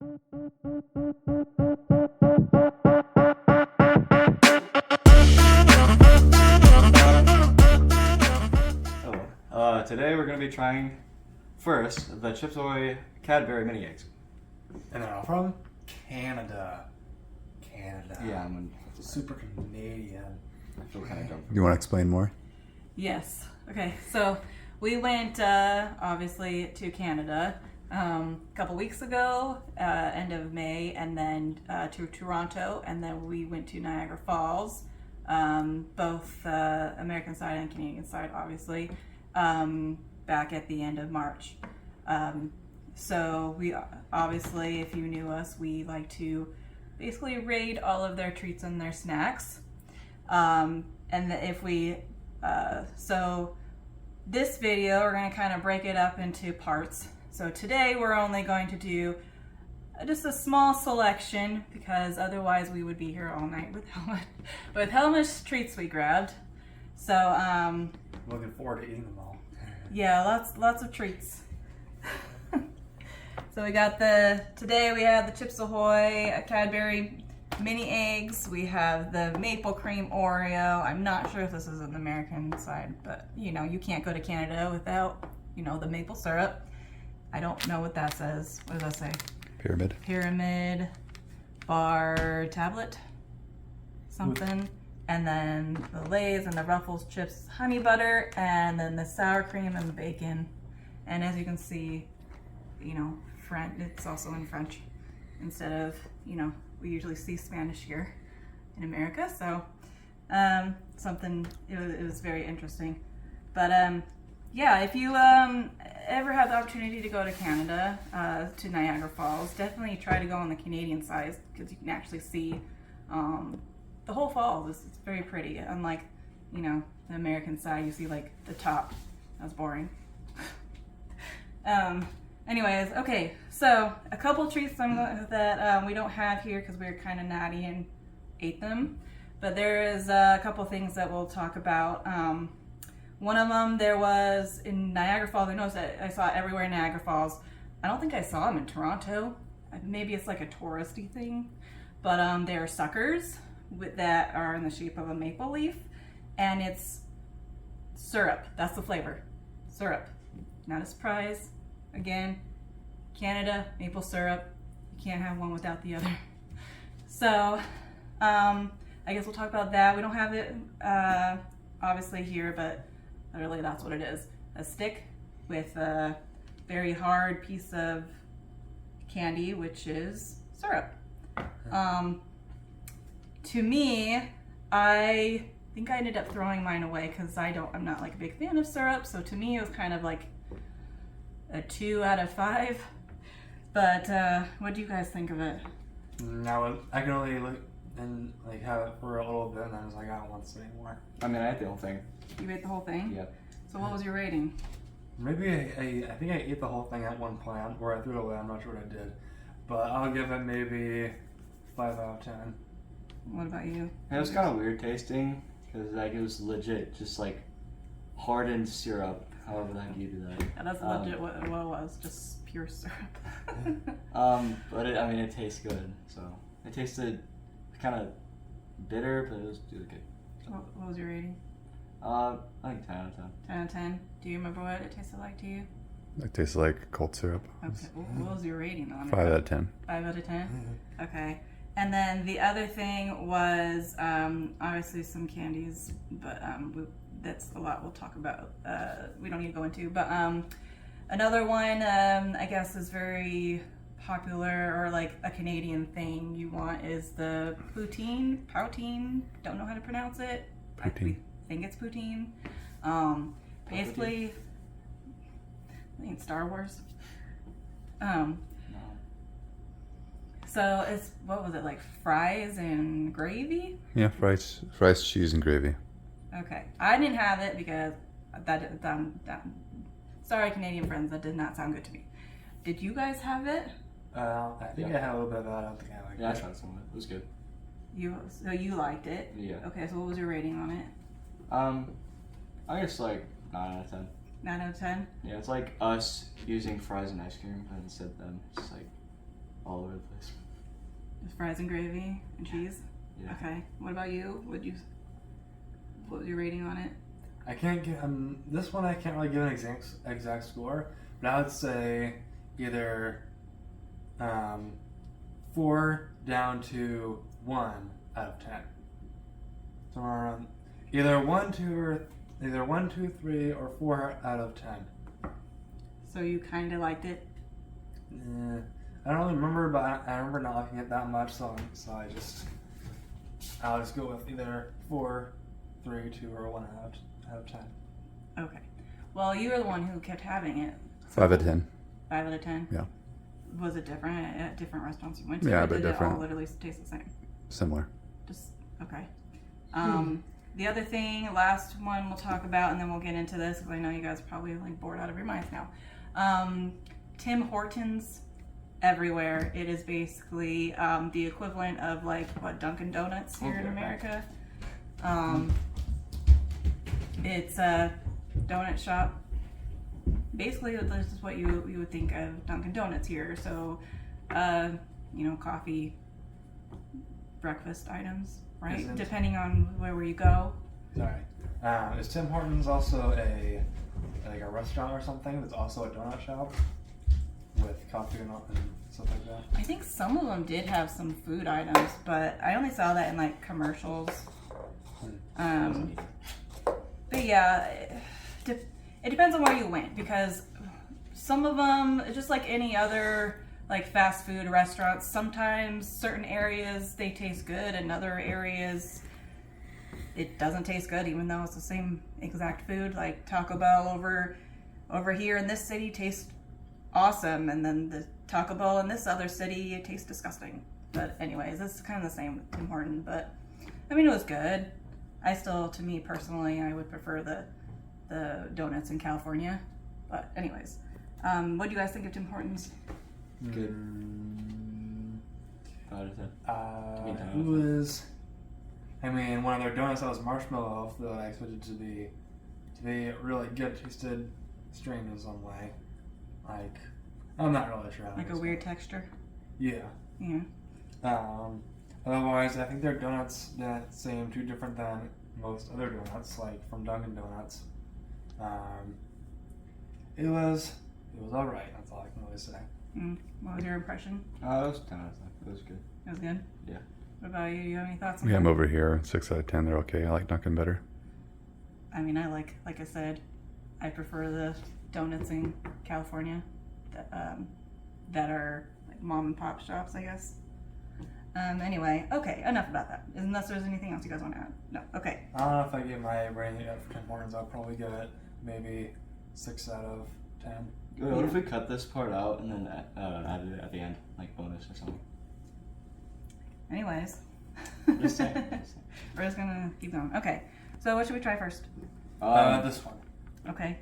Today we're going to be trying first the Chips Ahoy Cadbury mini eggs. And they're all from Canada. Yeah, I'm super Canadian. I feel kind of dumb. You want to explain more? Yes. Okay, so we went obviously to Canada a couple weeks ago, end of May, and then to Toronto, and then we went to Niagara Falls, both American side and Canadian side, obviously, back at the end of March. So we obviously, if you knew us, we like to basically raid all of their treats and their snacks. And if we, so this video, we're going to kind of break it up into parts. So today we're only going to do just a small selection because otherwise we would be here all night with how much treats we grabbed. So, Looking forward to eating them all. yeah, lots of treats. So we got today we have the Chips Ahoy Cadbury mini eggs. We have the maple cream Oreo. I'm not sure if this is an American side, but you know, you can't go to Canada without, you know, the maple syrup. I don't know what that says. What does that say? Pyramid. Pyramid, bar, tablet, something. And then the Lay's and the Ruffles chips, honey butter, and then the sour cream and the bacon. And as you can see, you know, it's also in French instead of, you know, we usually see Spanish here in America. So it was very interesting. But yeah, if you ever have the opportunity to go to Canada, to Niagara Falls, definitely try to go on the Canadian side because you can actually see the whole falls. It's very pretty. Unlike, you know, the American side, you see like the top. That was boring. Anyways, okay, so a couple treats that we don't have here because we were kind of naughty and ate them. But there is a couple things that we'll talk about. One of them, there was in Niagara Falls. I noticed that I saw it everywhere in Niagara Falls. I don't think I saw them in Toronto. Maybe it's like a touristy thing. But they're suckers that are in the shape of a maple leaf. And it's syrup. That's the flavor. Syrup. Not a surprise. Again, Canada, maple syrup. You can't have one without the other. So, I guess we'll talk about that. We don't have it, obviously here, but literally that's what it is. A stick with a very hard piece of candy, which is syrup. To me, I think I ended up throwing mine away because I'm not like a big fan of syrup. So to me, it was kind of like a 2 out of 5. But what do you guys think of it? Now I can only look and like have it for a little bit, and then I was like, I don't want this anymore. I mean, I ate the whole thing. You ate the whole thing? Yeah. So what was your rating? Maybe I think I ate the whole thing at one point, or I threw it away. I'm not sure what I did, but I'll give it maybe 5 out of 10. What about you? It was kind of weird tasting because like it was legit, just like hardened syrup. However that you do that. Yeah, that's legit what it was, just pure syrup. But it tastes good. So it tasted kind of bitter, but it was really good. So, What was your rating? I think 10 out of 10. 10 out of 10. Do you remember what it tasted like to you? It tastes like cold syrup. Okay. What was your rating on it? 5 out of 10. 5 out of 10? Okay. And then the other thing was obviously some candies, but that's a lot we'll talk about. We don't need to go into. But another one I guess is very popular or like a Canadian thing you want is the poutine. Don't know how to pronounce it. Poutine. I think it's poutine. Basically, I think it's Star Wars. No. So it's, what was it, like fries and gravy? Yeah, fries, cheese, and gravy. Okay, I didn't have it because that sorry, Canadian friends, that did not sound good to me. Did you guys have it? I think I had a little bit of that. I don't think I liked it. Yeah, I tried some of it. It was good. So you liked it? Yeah. Okay, so what was your rating on it? I guess like 9 out of 10. 9 out of 10? Yeah, it's like us using fries and ice cream, but instead them just like all over the place. Just fries and gravy and cheese. Yeah. Okay. What about you? What was your rating on it? I can't get this one. I can't really give an exact score, but I would say either 4 down to 1 out of 10. Somewhere around either 1, 2, 3, or 4 out of 10. So you kind of liked it. I don't really remember, but I remember not liking it that much, so I'll just go with either 4, 3, 2, or 1 out of 10. Okay. Well, you were the one who kept having it. 5 out of 10. 5 out of 10. Yeah. Was it different at different restaurants you went to? Yeah, or but did different. it all literally taste the same? Similar. Just okay. The other thing, last one we'll talk about, and then we'll get into this because I know you guys are probably like bored out of your minds now. Tim Hortons everywhere. It is basically the equivalent of like what Dunkin' Donuts here in America. It's a donut shop. Basically, this is what you would think of Dunkin' Donuts here. So, coffee, breakfast items, right? Isn't- Depending on where you go. Sorry. Is Tim Hortons also a restaurant or something that's also a donut shop with coffee and stuff like that? I think some of them did have some food items, but I only saw that in like commercials. But yeah, it depends on where you went because some of them, just like any other like fast food restaurants, sometimes certain areas they taste good and other areas it doesn't taste good even though it's the same exact food. Like Taco Bell over here in this city tastes awesome, and then the Taco Bell in this other city it tastes disgusting. But anyways, it's kind of the same with Tim Hortons, but I mean it was good. I still, to me personally, I would prefer the donuts in California. But anyways, what do you guys think of Tim Hortons? Good. 5 out of 10. It was. I mean, one of their donuts that was marshmallow that I expected to be really good, tasted strange in some way. Like, I'm not really sure how. Like to a weird explain. texture? Yeah. Yeah. Otherwise, I think their donuts didn't seem too different than most other donuts, like from Dunkin' Donuts. It was alright. That's all I can really say. What was your impression? It was 10 out of 10. It was good. It was good? Yeah. What about you? Do you have any thoughts on Yeah, that? I'm over here. 6 out of 10. They're okay. I like Dunkin' better. I mean, like I said, I prefer the donuts in California that are like mom and pop shops, I guess. Anyway, okay, enough about that. Unless there's anything else you guys want to add. No, okay. I don't know if I give my rating for Tim Hortons, I'll probably give it maybe 6 out of 10. Wait, what if we cut this part out and then added it at the end, like bonus or something? Anyways. Just saying. We're just gonna keep going. Okay, so what should we try first? This one. Okay.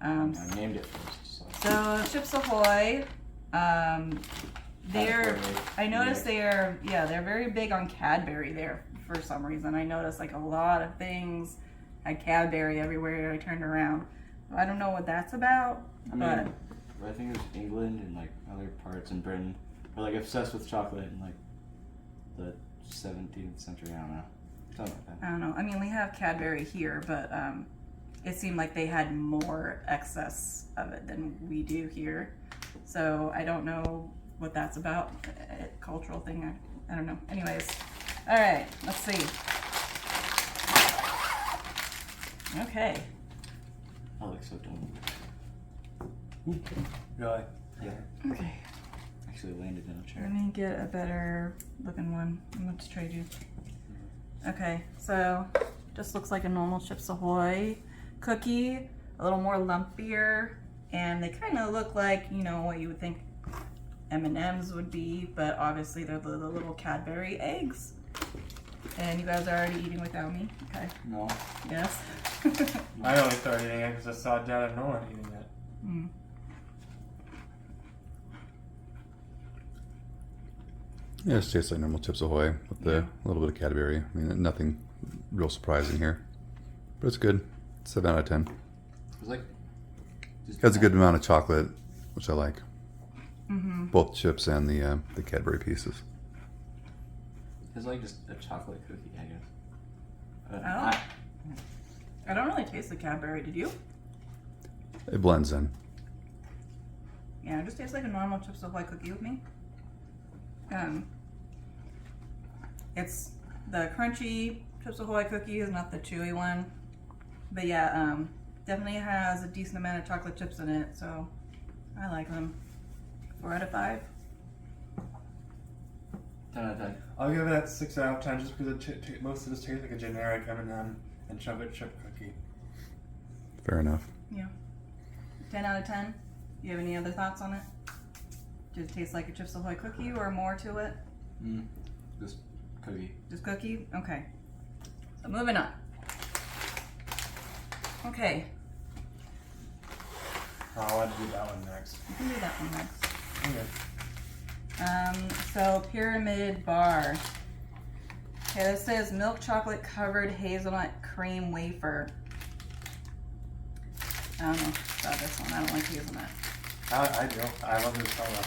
I named it first. So. So Chips Ahoy, they're. Cadbury. I noticed they're very big on Cadbury there for some reason. I noticed like a lot of things had Cadbury everywhere I turned around. I don't know what that's about, I mean, I think it was England and like other parts in Britain were like obsessed with chocolate in like the 17th century. I don't know, something like I that. don't know. I mean, we have Cadbury here, but it seemed like they had more excess of it than we do here. So I don't know what that's about. A cultural thing. I don't know. Anyways, all right. Let's see. Okay. I look so dumb. Really? Yeah. Okay. Actually landed in a chair. Let me get a better looking one. I'm going to trade you. Okay, so just looks like a normal Chips Ahoy cookie, a little more lumpier, and they kind of look like, you know, what you would think M&Ms would be, but obviously they're the little Cadbury eggs. And you guys are already eating without me. Okay. No. Yes. I only started eating it because I saw Dad and Nolan eating it. Mm. Yeah, it just tastes like normal Chips Ahoy with a little bit of Cadbury. I mean, nothing real surprising here. But it's good. 7 out of 10. It was like. It has a good amount of chocolate, which I like. Mm-hmm. both chips and the Cadbury pieces. It's like just a chocolate cookie, I guess. I don't really taste the Cadbury. Did you? It blends in. Yeah, it just tastes like a normal Chips Ahoy cookie with me. It's the crunchy Chips Ahoy cookies, not the chewy one. But yeah, definitely has a decent amount of chocolate chips in it, so I like them. 4 out of 5. 10 out of 10. I'll give it 6 out of 10 just because most of this tastes like a generic M&M and chocolate chip cookie. Fair enough. Yeah. 10 out of 10. You have any other thoughts on it? Does it taste like a Chips Ahoy cookie or more to it? Just cookie. Just cookie? Okay. So moving on. Okay, I'll have to do that one next. you can do that one next. Okay. So Pyramid Bar. Okay, this says milk chocolate covered hazelnut cream wafer. I don't know about this one. I don't like hazelnut. I do. I love this color.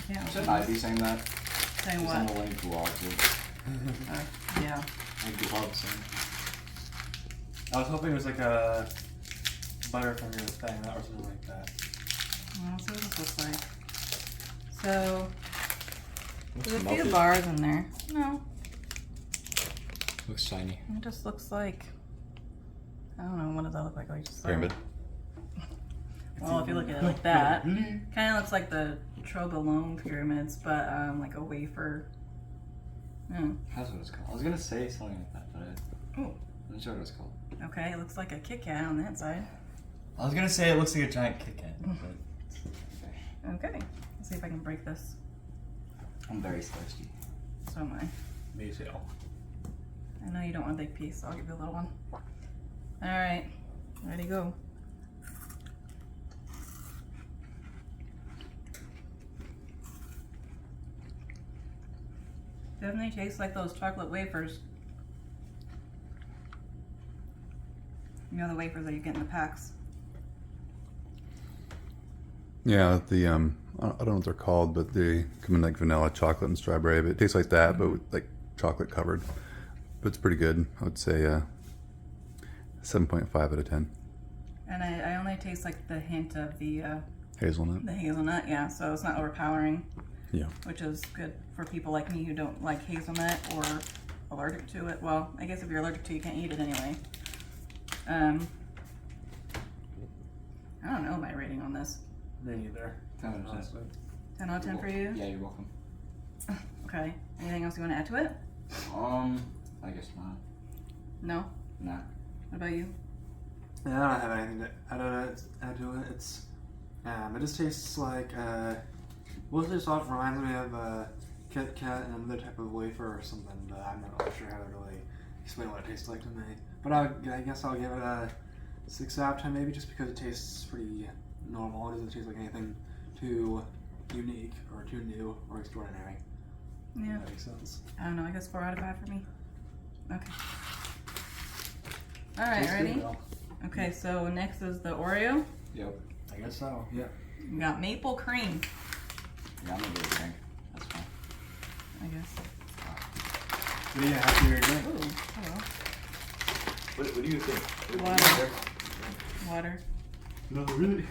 Yeah, Shouldn't I be saying that? saying Because I'm what? a lame vlog. Yeah. I vlog saying. I was hoping it was like a Butterfinger thing or something like that. Well, so what this looks like. So Looks there's a few melted. bars in there. No, Looks shiny. it just looks like, I don't know, what does that look like? Like just Pyramid. Well, if you look at it like that, kind of looks like the Trobolone pyramids, but like a wafer. Mm. That's what it's called. I was gonna say something like that, but Ooh. I'm not sure what it's called. Okay, it looks like a Kit Kat on the inside. I was gonna say it looks like a giant Kit Kat. but- Okay, let's see if I can break this. I'm very thirsty. So am I. Me too. I know you don't want a big piece, so I'll give you a little one. All right, ready to go. Definitely tastes like those chocolate wafers. You know the wafers that you get in the packs. Yeah, the I don't know what they're called, but they come in like vanilla, chocolate, and strawberry. But it tastes like that, but with like chocolate covered. But it's pretty good. I would say 7.5 out of 10. And I only taste like the hint of the Hazelnut. hazelnut, yeah, so it's not overpowering. Yeah. Which is good for people like me who don't like hazelnut or allergic to it. Well, I guess if you're allergic to it, you can't eat it anyway. I don't know my rating on this. Me neither. 10 out of 10. Honestly. 10 out of 10 for you? Yeah, you're welcome. Okay. Anything else you want to add to it? I guess not. No? Nah. What about you? Yeah, I don't have anything to add to it. It's it just tastes like most of this stuff reminds me of Kit Kat and another type of wafer or something, but I'm not really sure how to really explain what it tastes like to me. But I guess I'll give it a 6 out of 10 maybe, just because it tastes pretty normal. It doesn't taste like anything too unique or too new or extraordinary. Yeah. If that makes sense. I don't know. I guess 4 out of 5 for me. Okay. All right, Tastes good, ready? though. Okay, so next is the Oreo. Yep. I guess so. Yeah. We got maple cream, Yeah, I'm gonna get a drink. That's fine. I guess. What do you have to your drink? Ooh, hello. What do you think? Water. Water. No, really.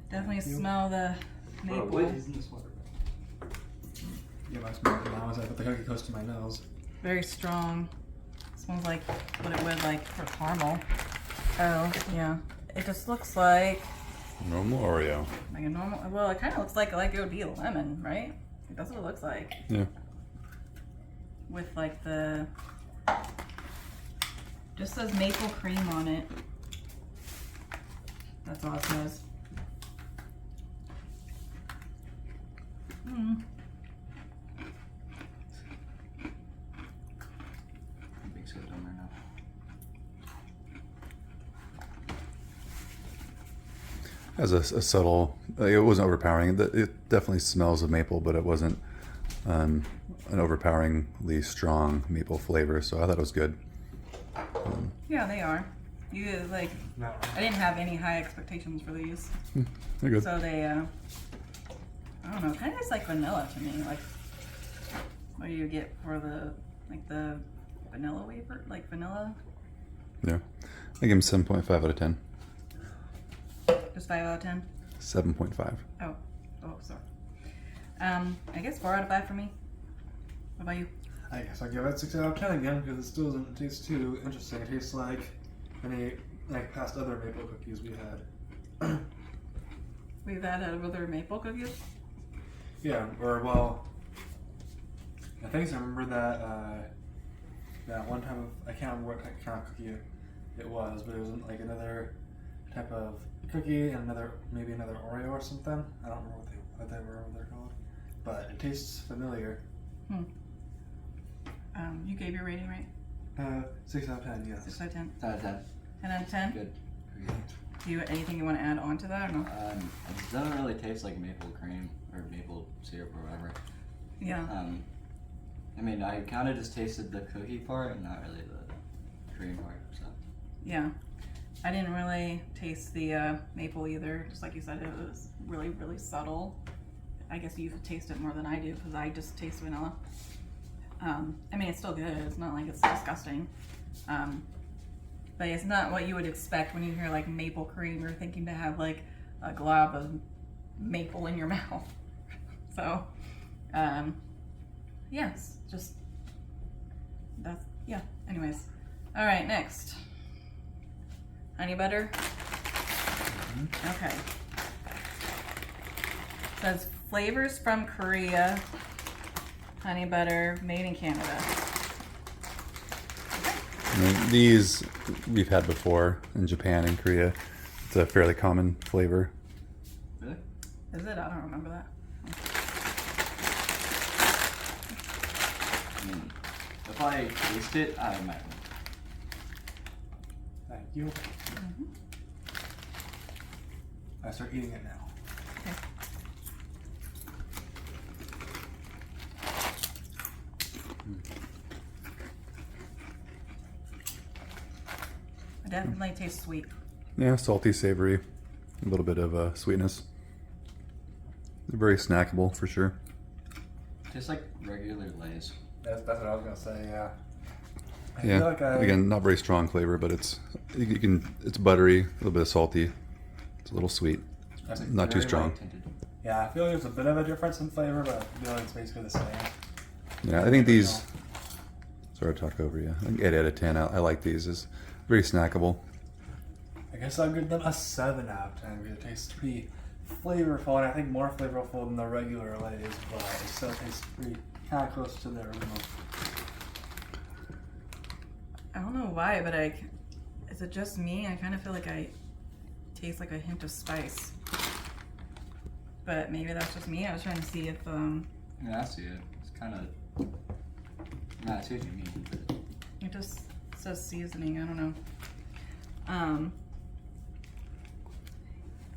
Definitely smell the maple. Bro, what is in this water? Yeah, my smell now as I put the cookie close to my nose. Very strong. Smells like what it would like for caramel. Oh, yeah. It just looks like Normal Oreo. a normal. Well, it kind of looks like it would be a lemon, right? Like, that's what it looks like. Yeah. With like the. Just says maple cream on it. That's all it says. Mm. I'm being so dumb right now. Has a subtle. It wasn't overpowering. It definitely smells of maple, but it wasn't an overpoweringly strong maple flavor. So I thought it was good. Yeah, they are. You like, No. I didn't have any high expectations for these. They're good. So they, I don't know, kind of tastes like vanilla to me. Like, what do you get for the vanilla wafer? Like vanilla? Yeah. I give them 7.5 out of 10. Just 5 out of 10? 7.5. Oh, sorry. I guess 4 out of 5 for me. What about you? I guess I'll give it 6 out of 10 again because it still doesn't taste too interesting. It tastes like any like past other maple cookies we had. We've had other maple cookies. Yeah, or well, I think I remember that one time I can't remember what kind of cookie it was, but it was like another type of cookie and maybe another Oreo or something. I don't remember what they're called, but it tastes familiar. You gave your rating, right? 6 out of 10, yes. 6 out of 10. 10 out of 10. 10 out of 10? Good. Do you anything you want to add on to that or no? It doesn't really taste like maple cream or maple syrup or whatever. Yeah. I mean, I kind of just tasted the cookie part and not really the cream part. So. Yeah. I didn't really taste the maple either. Just like you said, it was really, really subtle. I guess you taste it more than I do because I just taste vanilla. I mean, it's still good. It's not like it's disgusting. But it's not what you would expect when you hear like maple cream. You're thinking to have like a glob of maple in your mouth. So, yes, just that's, yeah. Anyways, all right, next. Honey butter. Okay. Says flavors from Korea. Honey butter made in Canada. These we've had before in Japan and Korea. It's a fairly common flavor. Really? Is it? I don't remember that. I mean, if I taste it, I might. Thank you. I start eating it now. Okay. It definitely tastes sweet. Yeah, salty, savory, a little bit of sweetness. They're very snackable for sure. Tastes like regular Lay's. That's what I was gonna say. Yeah. I Yeah, feel like again, not very strong flavor, but it's buttery, a little bit of salty. It's a little sweet, I think not too Very strong. light tinted. Yeah, I feel like there's a bit of a difference in flavor, but I feel like it's basically the same. Yeah, I think these. Sorry to talk over you. I think 8 out of 10. I like these. It's very snackable. I guess I'll give them a 7 out of 10 because it tastes pretty flavorful, and I think more flavorful than the regular Lay's, but it still tastes pretty kind of close to the original. I don't know why, but is it just me? I kind of feel like I taste like a hint of spice. But maybe that's just me. I was trying to see if Yeah, I see it. It's kind of. Nah, I see what you mean. But it just says seasoning. I don't know.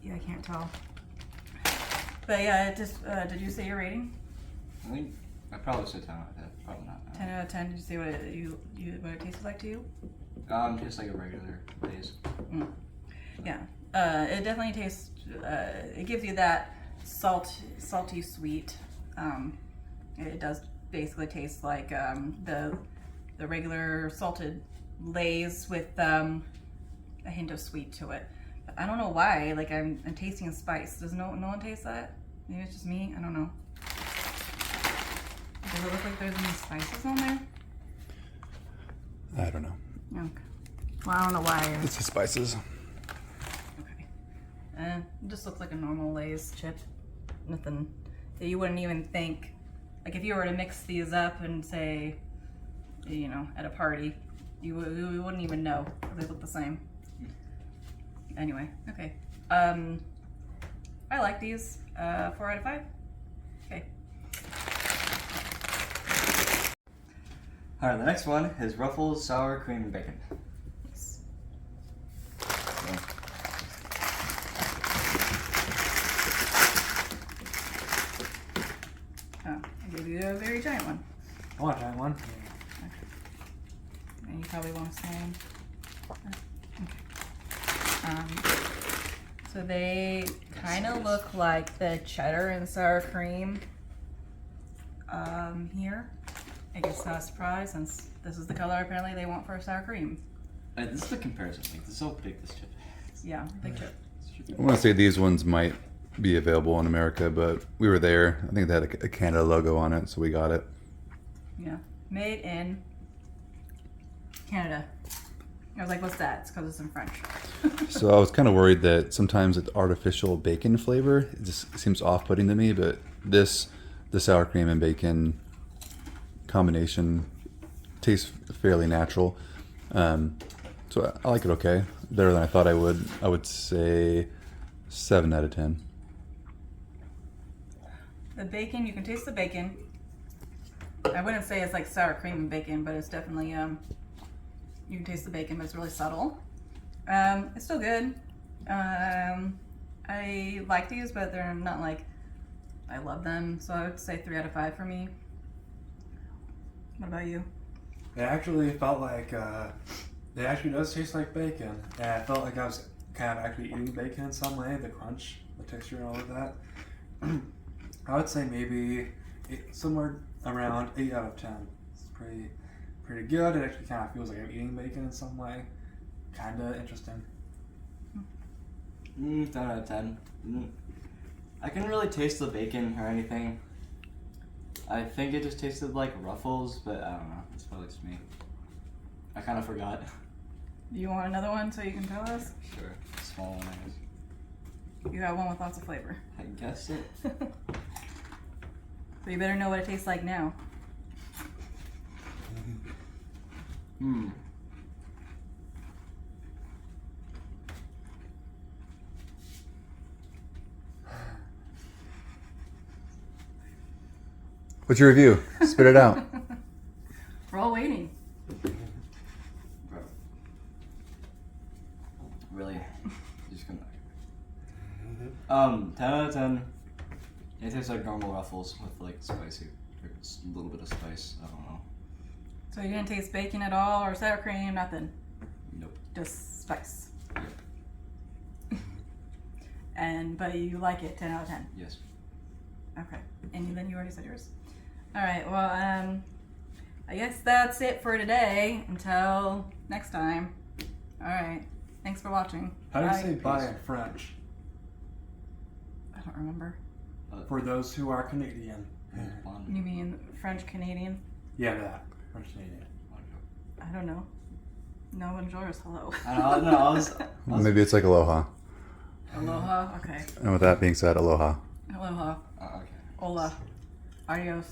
Yeah, I can't tell. But yeah, it just. Did you say your rating? I think I probably said 10 out of 10. Probably not. 10 out of 10. Did you say what it tasted like to you? Just like a regular Lay's. Yeah. It definitely tastes. It gives you that salty sweet. It does basically taste like the regular salted Lay's with a hint of sweet to it. But I don't know why. Like I'm tasting a spice. Does no one taste that? Maybe it's just me. I don't know. Does it look like there's any spices on there? I don't know. Okay. Well, I don't know why. It's the spices. Okay. It just looks like a normal Lay's chip. Nothing that you wouldn't even think. Like if you were to mix these up and say, you know, at a party, you wouldn't even know. They look the same. Anyway, okay. I like these. 4 out of 5. Okay. Alright, the next one is Ruffles Sour Cream and Bacon. Yes. Oh, I gave you a very giant one. I want to try one. And you probably want to stand. Okay. So they kind of look like the cheddar and sour cream here. I guess not a surprise since this is the color apparently they want for sour cream. This is the comparison thing. This is how big this chip is. Yeah, big chip. I want to say these ones might be available in America, but we were there. I think they had a Canada logo on it, so we got it. Yeah, made in Canada. I was like, what's that? It's because it's in French. So I was kind of worried that sometimes it's artificial bacon flavor. It just seems off-putting to me, but the sour cream and bacon combination tastes fairly natural. So I like it okay. Better than I thought I would. I would say 7 out of 10. The bacon, you can taste the bacon. I wouldn't say it's like sour cream and bacon, but it's definitely, you can taste the bacon, but it's really subtle. It's still good. I like these, but they're not like, I love them. So I would say 3 out of 5 for me. What about you? It actually felt like it actually does taste like bacon. And I felt like I was kind of actually eating bacon in some way, the crunch, the texture, and all of that. I would say maybe somewhere around 8 out of 10. It's pretty good. It actually kind of feels like I'm eating bacon in some way. Kind of interesting. 10 out of 10. I couldn't really taste the bacon or anything. I think it just tasted like Ruffles, but I don't know. It's probably just me. I kind of forgot. Do you want another one so you can tell us? Sure. Small one, I guess. You got one with lots of flavor. I guess it. So you better know what it tastes like now. What's your review? Spit it out. We're all waiting. Bro. Really? Just gonna. 10 out of 10. It tastes like normal Ruffles with like spicy, or a little bit of spice. I don't know. So you didn't taste bacon at all or sour cream, nothing? Nope. Just spice. Yep. But you like it, 10 out of 10. Yes. Okay. And then you already said yours. All right. Well, I guess that's it for today. Until next time. All right. Thanks for watching. How do you Bye. say bye in French? I don't remember. For those who are Canadian. You mean French Canadian? Yeah, that. French Canadian. I don't know. No, bonjour is hello. I don't know. I was Maybe it's like aloha. Aloha. Okay. And with that being said, aloha. Aloha. okay. Hola. Adios.